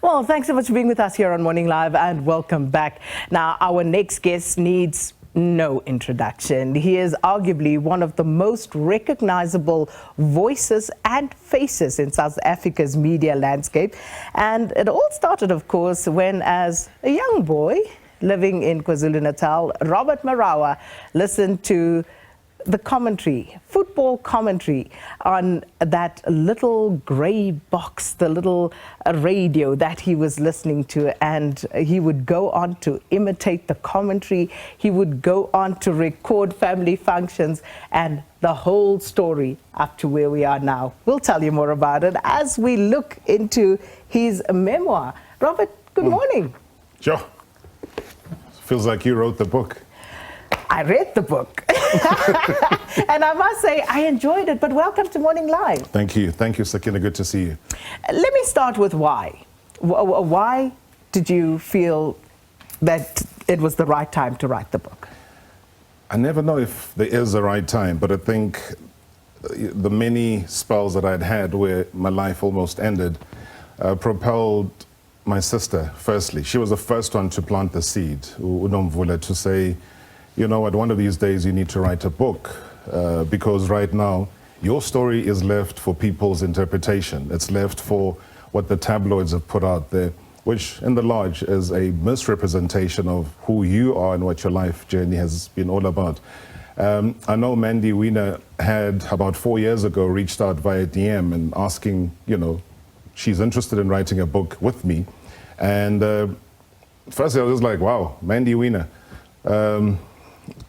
Well, thanks so much for being with us here on Morning Live, and welcome back. Now, our next guest needs no introduction. He is arguably one of the most recognizable voices and faces in South Africa's media landscape. And it all started, of course, when, as a young boy living in KwaZulu-Natal, Robert Marawa listened to the commentary, football commentary, on that little grey box, the little radio that he was listening to, and he would go on to imitate the commentary. He would go on to record family functions, and the whole story up to where we are now. We'll tell you more about it as we look into his memoir. Robert, good morning. Sure. Feels like you wrote the book. I read the book. And I must say, I enjoyed it, but welcome to Morning Live. Thank you. Thank you, Sakina. Good to see you. Let me start with why. Why did you feel that it was the right time to write the book? I never know if there is a right time, but I think the many spells that I'd had where my life almost ended propelled my sister, firstly. She was the first one to plant the seed, Unomvula, to say, you know what, one of these days you need to write a book, because right now your story is left for people's interpretation. It's left for what the tabloids have put out there, which in the large is a misrepresentation of who you are and what your life journey has been all about. I know Mandy Wiener had about 4 years ago reached out via DM and asking, you know, she's interested in writing a book with me. And firstly I was like, wow, Mandy Wiener.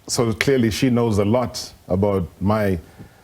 So clearly she knows a lot about my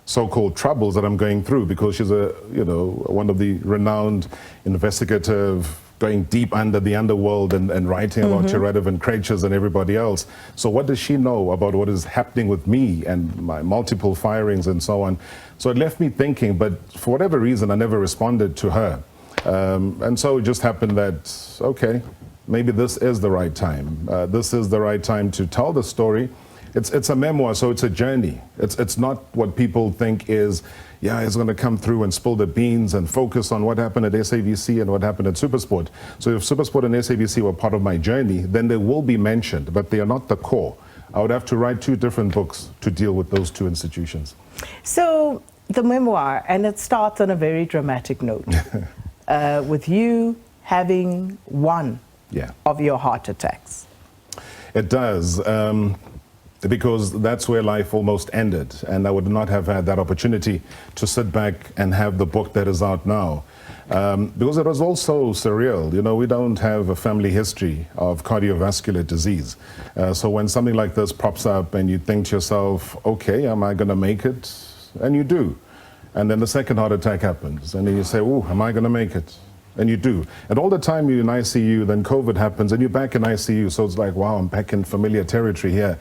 so-called troubles that I'm going through, because she's one of the renowned investigative, going deep under the underworld and writing about irrelevant creatures and everybody else. So what does she know about what is happening with me and my multiple firings and so on? So it left me thinking, but for whatever reason I never responded to her. And so it just happened that, okay, maybe this is the right time. This is the right time to tell the story. It's a memoir, so it's a journey. It's not what people think is, yeah, it's going to come through and spill the beans and focus on what happened at SABC and what happened at SuperSport. So if SuperSport and SABC were part of my journey, then they will be mentioned, but they are not the core. I would have to write 2 different books to deal with those 2 institutions. So the memoir, and it starts on a very dramatic note, with you having one of your heart attacks. It does. Because that's where life almost ended, and I would not have had that opportunity to sit back and have the book that is out now. Because it was also surreal. You know, we don't have a family history of cardiovascular disease. So when something like this pops up and you think to yourself, okay, am I going to make it? And you do. And then the second heart attack happens, and then you say, oh, am I going to make it? And you do. And all the time you're in ICU, then COVID happens, and you're back in ICU. So it's like, wow, I'm back in familiar territory here.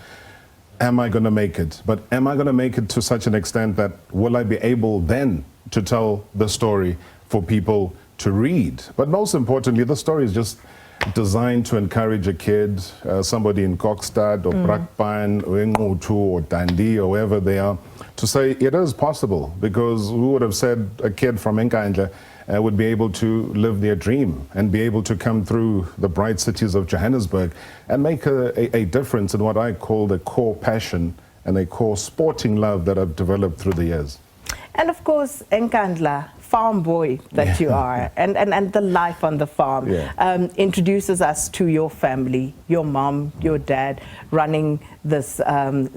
Am I going to make it? But am I going to make it to such an extent that will I be able then to tell the story for people to read? But most importantly, the story is just designed to encourage a kid, somebody in Kokstad or Brakpan or Ngutu or Dundee or wherever they are, to say it is possible, because who would have said a kid from Nkandla would be able to live their dream and be able to come through the bright cities of Johannesburg and make a difference in what I call the core passion and a core sporting love that I've developed through the years. And of course, Nkandla, farm boy that you are, and the life on the farm, introduces us to your family, your mom, your dad, running this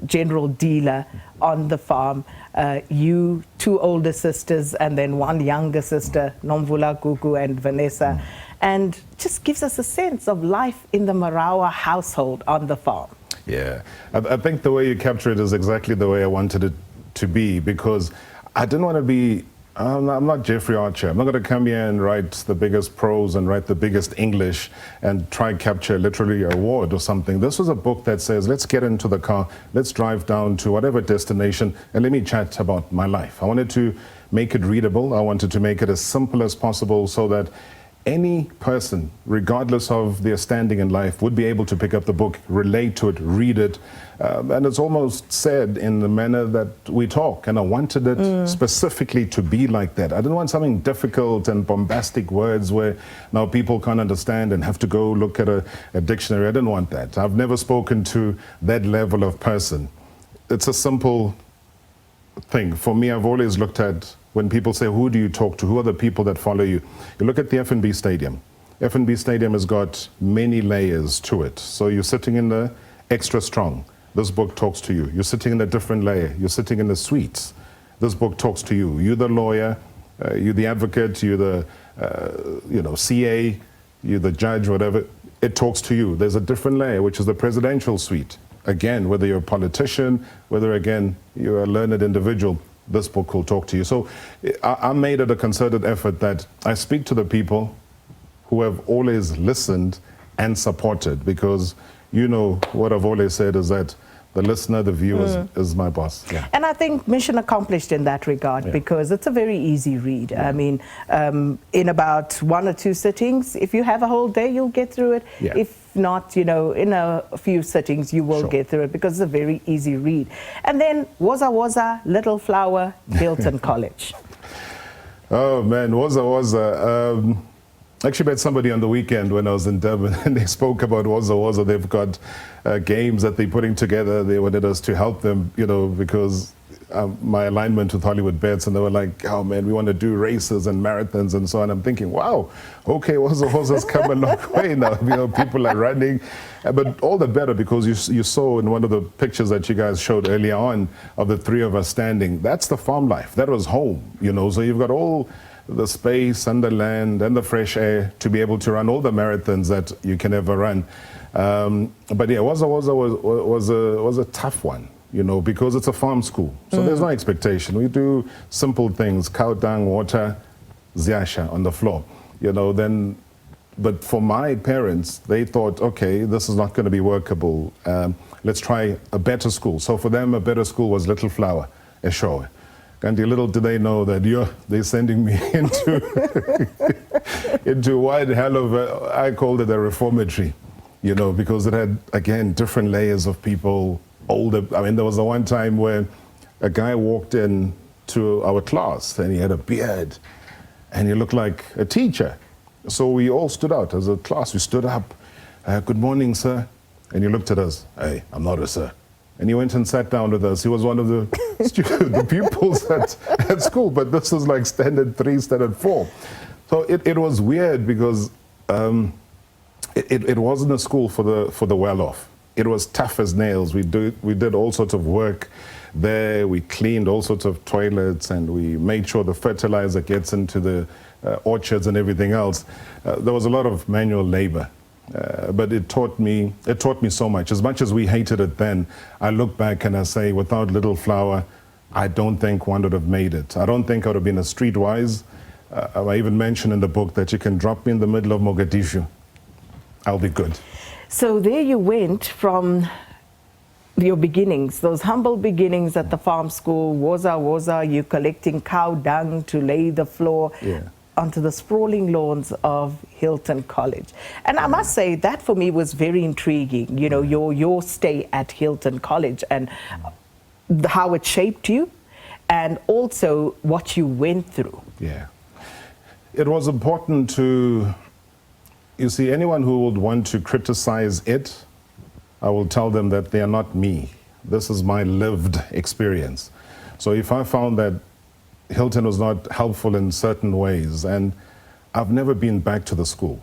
general dealer on the farm. You, 2 older sisters, and then 1 younger sister, Nomvula, Gugu, and Vanessa, and just gives us a sense of life in the Marawa household on the farm. Yeah, I think the way you capture it is exactly the way I wanted it to be, because I didn't want to be, I'm not Jeffrey Archer. I'm not going to come here and write the biggest prose and write the biggest English and try and capture literally an award or something. This was a book that says, let's get into the car, let's drive down to whatever destination, and let me chat about my life. I wanted to make it readable. I wanted to make it as simple as possible so that any person, regardless of their standing in life, would be able to pick up the book, relate to it, read it. And it's almost said in the manner that we talk. And I wanted it specifically to be like that. I didn't want something difficult and bombastic words where now people can't understand and have to go look at a dictionary. I didn't want that. I've never spoken to that level of person. It's a simple thing. For me, I've always looked at when people say, who do you talk to? Who are the people that follow you? You look at the F&B Stadium. F&B Stadium has got many layers to it. So you're sitting in the extra strong. This book talks to you. You're sitting in a different layer. You're sitting in the suites. This book talks to you. You're the lawyer. You're the advocate. You're the CA. You're the judge, whatever. It talks to you. There's a different layer, which is the presidential suite. Again, whether you're a politician, whether, again, you're a learned individual, this book will talk to you. So I made it a concerted effort that I speak to the people who have always listened and supported, because you know what I've always said is that the listener, the viewer is my boss. Yeah. And I think mission accomplished in that regard, because it's a very easy read. Yeah. I mean, in about 1 or 2 sittings, if you have a whole day, you'll get through it. Yeah. If not, you know, in a few sittings, you will get through it, because it's a very easy read. And then Woza, Little Flower, Hilton College. Oh man, Woza. Actually met somebody on the weekend when I was in Durban, and they spoke about Woza. They've got games that they're putting together. They wanted us to help them, you know, because my alignment with Hollywood Bets, and they were like, oh man, we want to do races and marathons and so on. I'm thinking, wow, okay, Woza's come a long way now. You know, people are running, but all the better, because you saw in one of the pictures that you guys showed earlier on of the 3 of us standing. That's the farm life. That was home, you know. So you've got all the space and the land and the fresh air to be able to run all the marathons that you can ever run. But yeah, Woza was a tough one, you know, because it's a farm school. So there's no expectation. We do simple things: cow dung, water, ziasha on the floor, you know. Then, but for my parents, they thought, okay, this is not going to be workable. Let's try a better school. So for them, a better school was Little Flower, Eshowe. And little do they know that they're sending me into one hell of a, I called it a reformatory, you know, because it had, again, different layers of people, older. I mean, there was the one time where a guy walked in to our class and he had a beard and he looked like a teacher. So we all stood out as a class. We stood up. Good morning, sir. And he looked at us. Hey, I'm not a sir. And he went and sat down with us. He was one of the the pupils at school, but this was like standard 3, standard 4. So it was weird, because it wasn't a school for the well-off. It was tough as nails. We did all sorts of work there. We cleaned all sorts of toilets, and we made sure the fertilizer gets into the orchards and everything else. There was a lot of manual labor. But it taught me so much. As much as we hated it then, I look back and I say, without Little Flower, I don't think one would have made it. I don't think I would have been a streetwise. I even mentioned in the book that you can drop me in the middle of Mogadishu. I'll be good. So there you went from your beginnings, those humble beginnings at the farm school, Woza, you collecting cow dung to lay the floor. Yeah. Onto the sprawling lawns of Hilton College. And I must say that for me was very intriguing, you know, your stay at Hilton College and how it shaped you, and also what you went through. Yeah. It was important to, you see, anyone who would want to criticize it, I will tell them that they are not me. This is my lived experience. So if I found that Hilton was not helpful in certain ways, and I've never been back to the school.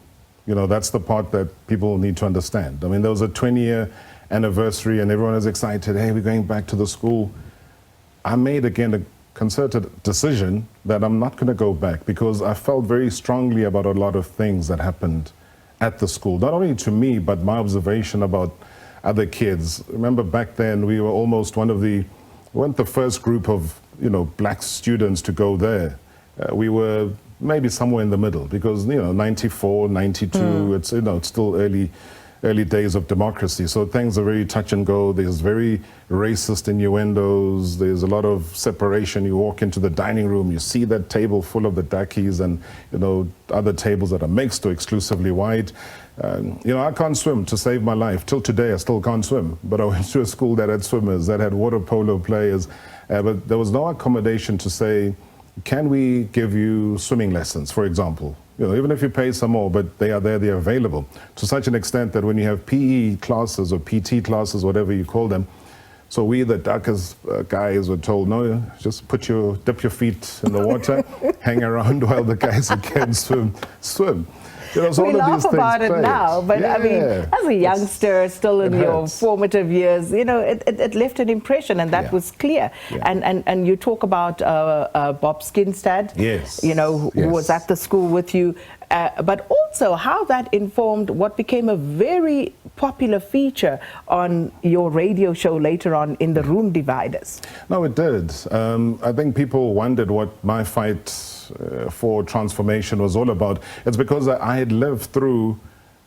You know, that's the part that people need to understand. I mean, there was a 20-year anniversary and everyone was excited, hey, we're going back to the school. I made, again, a concerted decision that I'm not going to go back, because I felt very strongly about a lot of things that happened at the school. Not only to me, but my observation about other kids. Remember back then, we were almost we weren't the first group of, you know, black students to go there. We were maybe somewhere in the middle, because, you know, 94, 92, it's, you know, it's still early early days of democracy. So things are very touch and go. There's very racist innuendos. There's a lot of separation. You walk into the dining room, you see that table full of the darkies and, you know, other tables that are mixed or exclusively white. You know, I can't swim to save my life. Till today, I still can't swim. But I went to a school that had swimmers, that had water polo players. But there was no accommodation to say, can we give you swimming lessons, for example? You know, even if you pay some more, but they are there, they're available. To such an extent that when you have PE classes or PT classes, whatever you call them, so we, the darkest guys, were told, no, just dip your feet in the water, hang around while the guys who can swim. You know, so we laugh about it now, but I mean, as a youngster, still in your formative years, you know, it left an impression, and that was clear. Yeah. And you talk about Bob Skinstad, you know, who was at the school with you, but also how that informed what became a very popular feature on your radio show later on in the Room Dividers. No, it did. I think people wondered what my fight for transformation was all about. It's because I had lived through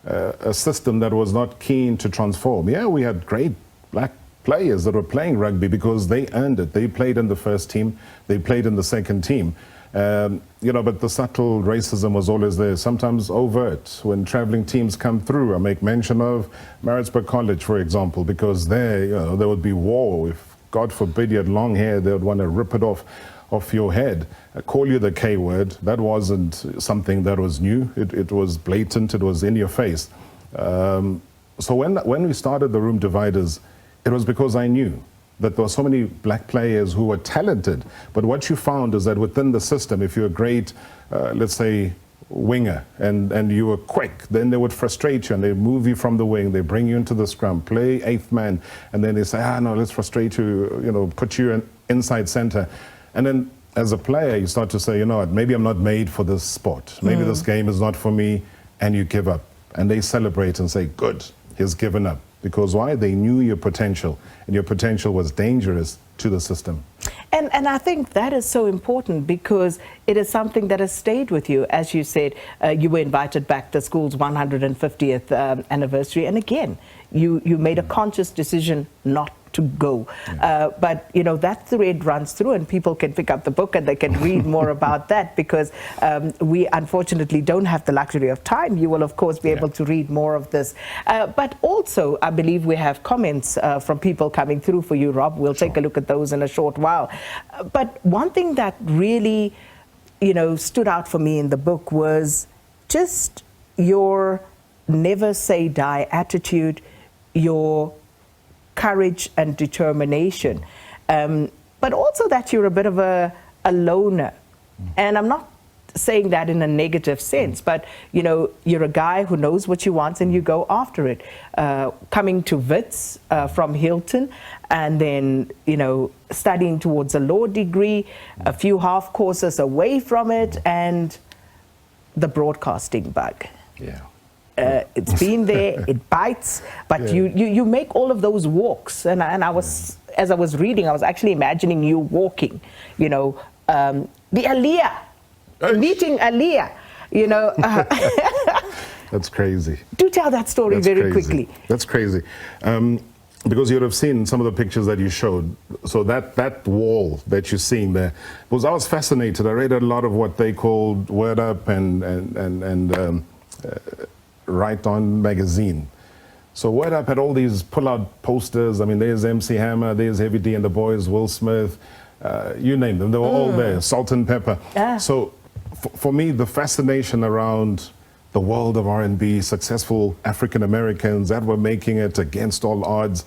a system that was not keen to transform. Yeah, we had great black players that were playing rugby because they earned it. They played in the first team, they played in the second team. You know, but the subtle racism was always there, sometimes overt. When traveling teams come through, I make mention of Maritzburg College, for example, because there, you know, there would be war. If, God forbid, you had long hair, they would want to rip it off your head, call you the K word. That wasn't something that was new. It was blatant, it was in your face. So when we started the Room Dividers, it was because I knew that there were so many black players who were talented. But what you found is that within the system, if you're a great, let's say, winger and you were quick, then they would frustrate you and they move you from the wing, they bring you into the scrum, play eighth man, and then they say, no, let's frustrate you, you know, put you in inside center. And then as a player, you start to say, you know what, maybe I'm not made for this sport. Maybe this game is not for me, and you give up. And they celebrate and say, good, he's given up. Because why? They knew your potential, and your potential was dangerous to the system. And I think that is so important because it is something that has stayed with you. As you said, you were invited back to school's 150th anniversary. And again, you made a conscious decision not to go. But, you know, that thread runs through, and people can pick up the book and they can read more about that because we unfortunately don't have the luxury of time. You will, of course, be able to read more of this. But also, I believe we have comments from people coming through for you, Rob. We'll take a look at those in a short while. But one thing that really, you know, stood out for me in the book was just your never say die attitude, your courage and determination, but also that you're a bit of a loner. And I'm not saying that in a negative sense, but you know, you're a guy who knows what you want and you go after it. Coming to Wits from Hilton, and then, you know, studying towards a law degree, a few half courses away from it, and the broadcasting bug. It's been there, it bites, but you make all of those walks. And I was, as I was reading, I was actually imagining you walking, you know, the Aliyah, meeting Aliyah, you know. That's crazy. Do tell that story very quickly. That's crazy. Because you'd have seen some of the pictures that you showed. So that wall that you're seeing there, I was fascinated. I read a lot of what they called Word Up and Right On magazine. So Word Up had all these pull-out posters. I mean, there's MC Hammer, there's Heavy D and the Boys, Will Smith, you name them. They were all there, Salt and Pepper. So for me, the fascination around the world of R&B, successful African Americans that were making it against all odds,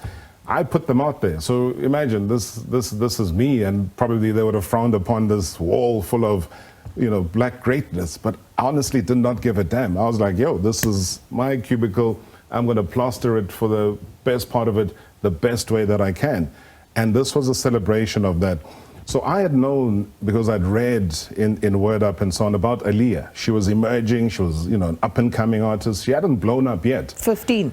I put them out there. So imagine this is me, and probably they would have frowned upon this wall full of, you know, black greatness, but honestly did not give a damn. I was like, yo, this is my cubicle. I'm going to plaster it for the best part of it, the best way that I can. And this was a celebration of that. So I had known, because I'd read in Word Up and so on, about Aliyah. She was emerging, she was, you know, an up-and-coming artist. She hadn't blown up yet. 15.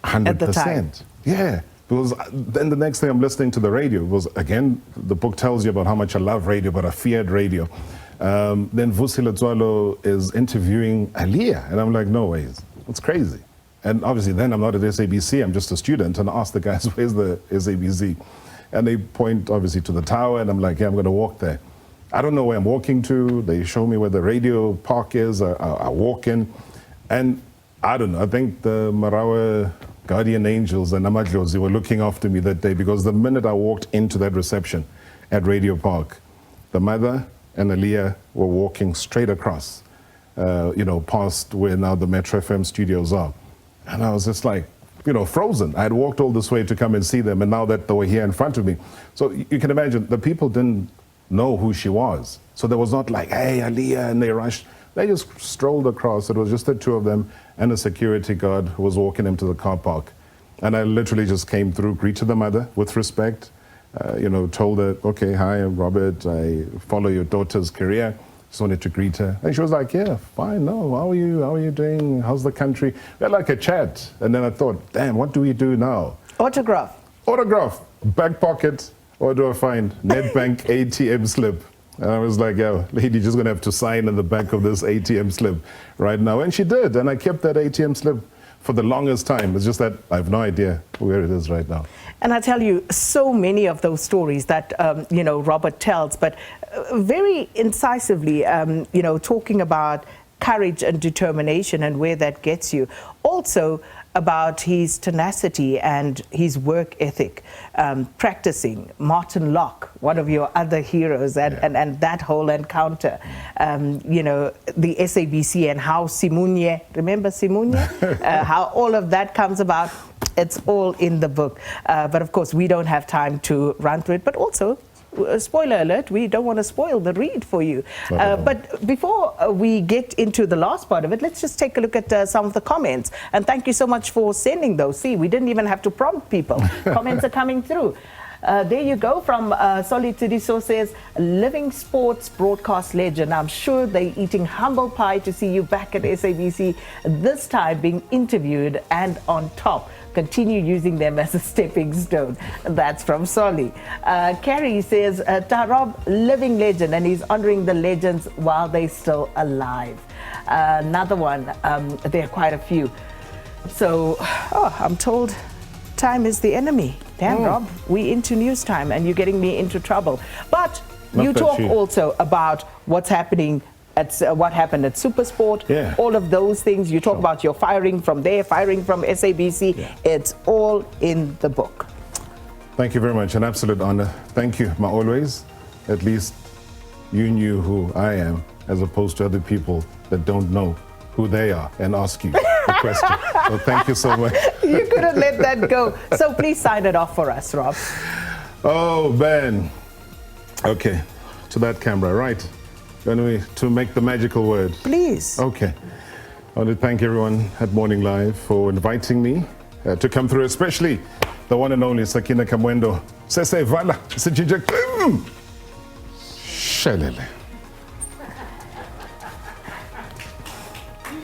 100%. At the time. Yeah. Because then the next thing I'm listening to the radio was, again, the book tells you about how much I love radio, but I feared radio. Then Vusi Letswalo is interviewing Aliyah, and I'm like, no ways, it's crazy. And obviously then I'm not at SABC, I'm just a student, and I ask the guys, where's the SABC? And they point obviously to the tower, and I'm like, yeah, I'm going to walk there. I don't know where I'm walking to. They show me where the radio park is. I walk in, and I don't know, I think the Marawa guardian angels and Namadlozi were looking after me that day, because the minute I walked into that reception at Radio Park, the mother and Aliyah were walking straight across, past where now the Metro FM studios are. And I was just like, frozen. I had walked all this way to come and see them, and now that they were here in front of me. So you can imagine, the people didn't know who she was. So there was not like, hey, Aliyah, and they rushed. They just strolled across. It was just the two of them and a security guard who was walking them to the car park. And I literally just came through, greeted the mother with respect, told her, okay, hi, I'm Robert. I follow your daughter's career. Just wanted to greet her. And she was like, yeah, fine, no, how are you doing? How's the country? We had like a chat. And then I thought, damn, what do we do now? Autograph. Back pocket. What do I find? Nedbank ATM slip. And I was like, yeah, lady, just going to have to sign in the back of this ATM slip right now. And she did. And I kept that ATM slip for the longest time. It's just that I have no idea where it is right now. And I tell you, so many of those stories that, Robert tells, but very incisively, talking about courage and determination and where that gets you. Also about his tenacity and his work ethic, practicing. Martin Locke, one of your other heroes, and that whole encounter. The SABC and how Simunye, remember Simunye? How all of that comes about. It's all in the book. But of course, we don't have time to run through it, but also, spoiler alert, we don't want to spoil the read for you. But before we get into the last part of it, let's just take a look at some of the comments. And thank you so much for sending those. See, we didn't even have to prompt people. Comments are coming through. There you go, from Soli Tidiso says, living sports broadcast legend. I'm sure they're eating humble pie to see you back at SABC, this time being interviewed and on top. Continue using them as a stepping stone. That's from Soli. Carrie says, Tarob, living legend, and he's honoring the legends while they're still alive. Another one, there are quite a few. So, I'm told time is the enemy. Damn, Rob, we into news time and you're getting me into trouble. But you talk also about what's happening at what happened at Supersport, all of those things. You talk about your firing from there, firing from SABC. Yeah. It's all in the book. Thank you very much. An absolute honor. Thank you, ma always. At least you knew who I am, as opposed to other people that don't know who they are and ask you a question. So thank you so much. You couldn't let that go. So please sign it off for us, Rob. Oh, Ben. Okay, to that camera, right? Anyway, to make the magical word. Please. Okay. I want to thank everyone at Morning Live for inviting me to come through, especially the one and only Sakina Kamwendo. Sese Vala, Gqimm Shelele.